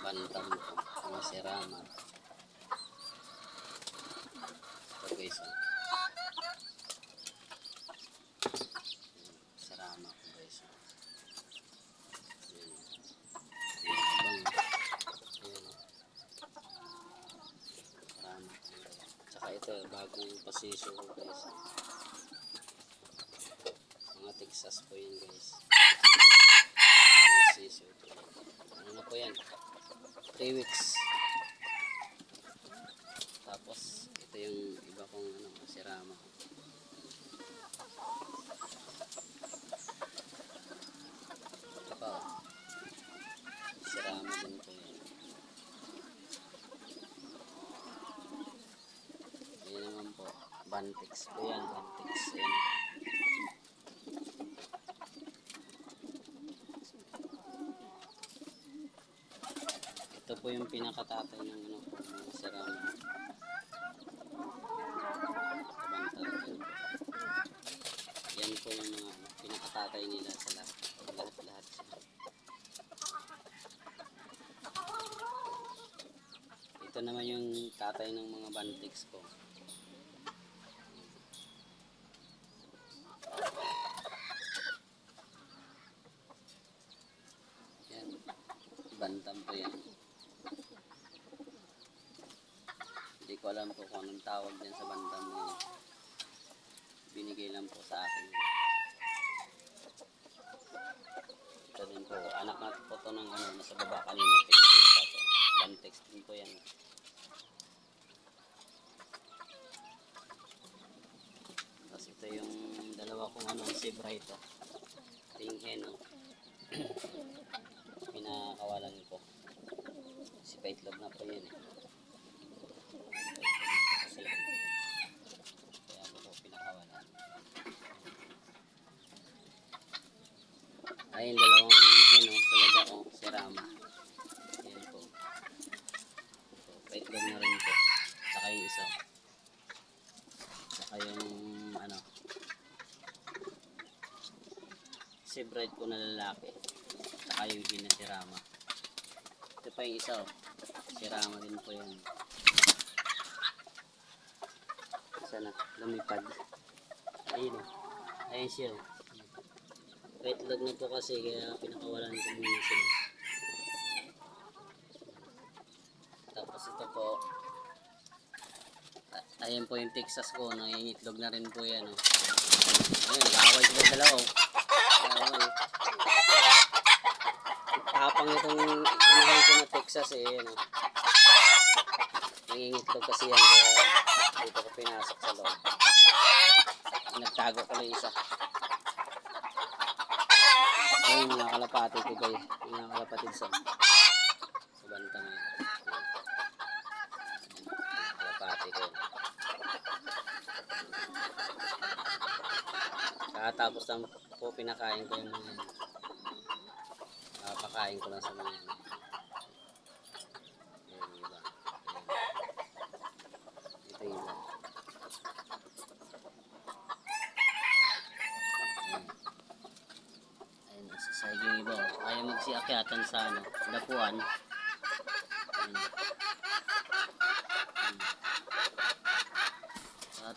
bantam ko, mga sirama. Ito guys, sirama ko guys. Ayan. Ayan. Sirama ko guys. Tsaka ito, bagong pasisyo ko guys. Mga Texas po yun guys. Pasisyo ito. Ano na po yan? 3 weeks. Tapos ito yung iba kong sirama. Ito pa, sirama din po yan. Ayan naman po, Bantex po yan, Bantex. Ayan. Ito po yung pinakatatay ng mga sirama. Yan po yung mga pinakatatay nila sa lahat sila. Ito naman yung tatay ng mga Bantex ko. Yan, bantam po yan. Hindi ko alam po kung anong tawag dyan sa bantam na yun. Binigay lang po sa akin. Ito din po, anak na po ito ng nasa baba kanina, pinakita po. Bantex din po yan. Tapos ito yung dalawa kong zebra ito. Ito yung hen, pinakawalan ko. Si paitlog na po yan eh. Kaya ako po pinakawalan. Ayun, dalawang hen sa baba sirama. Ayan po. Paitlog na rin po. Saka yung isa. Saka yung sebride ko na lalaki. Saka yung hen na sirama. Ito pa yung isa sirama din po yan. Sana lumipad. Ayun ayun siya paitlog na po kasi kaya pinakawalan ko muna sila. Tapos ito po, ayun po yung Texas ko, nangingitlog na rin po yan. Ayun, nag-away sila dalawa. Tapang itong inahin ko na Texas nangingitlog kasi yan, kaya dito ko pinasok sa loob. Nagtago ko lang isa. Ayun, mga kalapati ko guys, mga kalapatid sa banta mo yun. Kalapati ko yun. Kakatapos lang po pinakain ko yung mga yun. Pakain ko lang sa mga yun. Ayun, iba. Ito yung iba. Yung iba, ayaw magsiakyatan sa dapuan.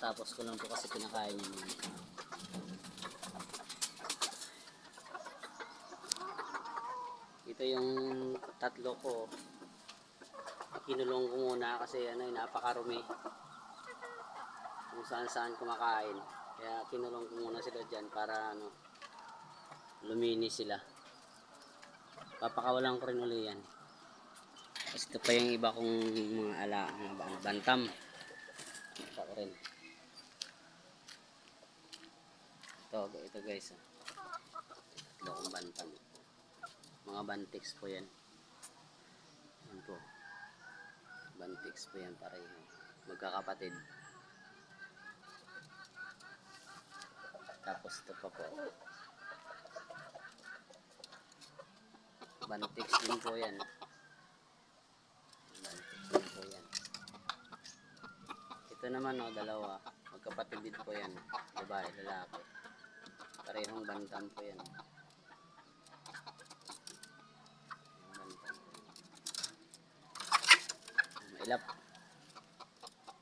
Tapos ko lang po kasi pinakain niya. Ito yung tatlo ko. Kinulong ko muna kasi napakarumi. Kung saan kumakain. Kaya kinulong ko muna sila dyan para luminis sila. Papakawalan ko rin uli yan. Tapos ito pa yung iba kong mga bantam. Ito ko rin. Ito guys. Ito kong bantam. Mga Bantex po yan. Yan po. Bantex po yan pareho. Magkakapatid. Tapos ito pa po. Bantex din po yan. Bantex din po yan. Ito naman dalawa. Magkapatid din po yan. Babae, lalaki. Parehong bantam po yan. itlap.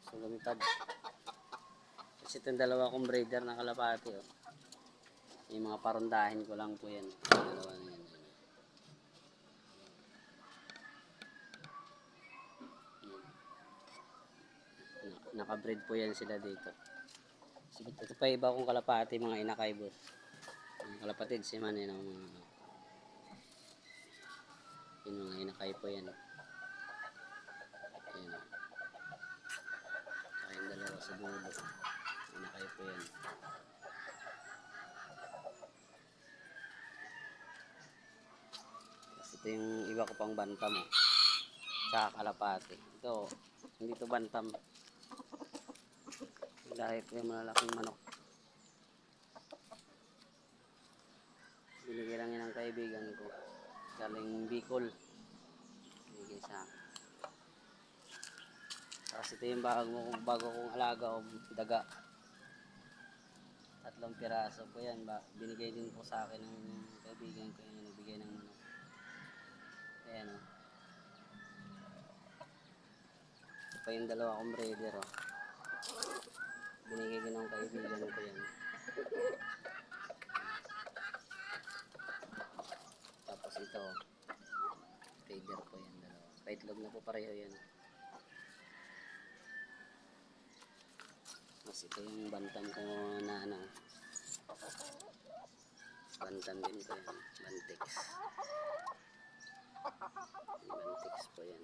So lumipad. Kasi itong dalawa kong breeder na kalapati, oh. Yung mga parondahin ko lang po yan. Dalawa na yan. Nakabreed po yan sila dito. Ito pa iba kong kalapati, mga inakay boss. Mga kalapatid si man yun ang mga yung mga inakay po yan. Ayan, oh. Saka yung dalawa sa dulo. Inakay po yan. Tapos ito yung iba ko pang bantam, oh. Tsaka kalapati. Ito, hindi to bantam. Dahil po yung malalaking manok. Binigyan lang yan ng kaibigan ko. Galing Bicol. Binigyan sa akin. Tapos ito yung bago kong alaga o daga. 3 piraso po yan. Binigay din po sa akin ng kaibigan ko yung nagbigay ng manok. Ayan, o. Ito pa yung dalawa kong breeder, o. Binigay din ng kaibigan ko yan. Tapos ito, breeder po yan dalawa. Paitlog na po pareho yan. Mas ito yung bantam ko na ano. Bantam din ko yan. Bantix. Bantix po yan.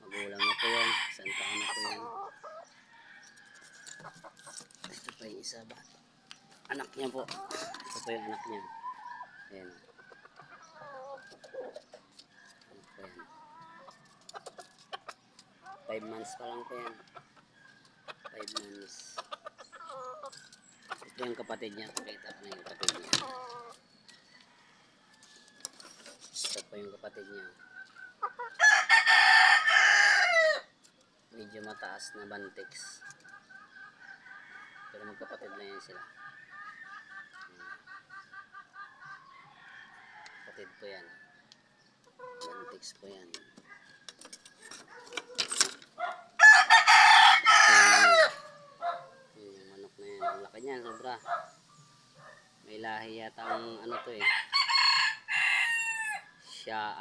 Magulang na po yan. Santa na po yan. Ito pa yung isa ba? Anak niya po. Ito po yung anak niya. Ayan. Anak po yan. 5 months pa lang po yan. 5 months. Ito yung kapatid niya. Pakita ko na yung kapatid niya. Ito po yung kapatid niya. Medyo mataas na bantix. Pero magkapatid na yan sila. Kapatid po yan. Bantix po yan. Yung manok na yan. Ang laki niyan, sobra. May lahi yata ang ano to eh.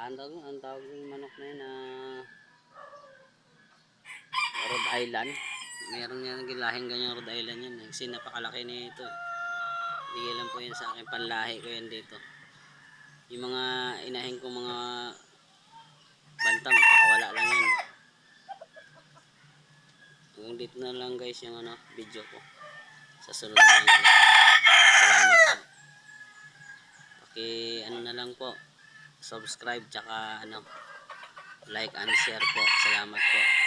Ang tawag yung manok na yan Rhode Island. Meron yan lahing ganyan Rhode Island yan eh. Kasi napakalaki nito eh. Bigay lang po yan sa akin, panlahi ko yan dito. Yung mga inahin ko mga bantam, pakawala lang yan. Hanggang dito na lang guys yung video ko. Sa sunod na lang ulit. Salamat po. Na lang po. Subscribe tsaka like and share po. Salamat po.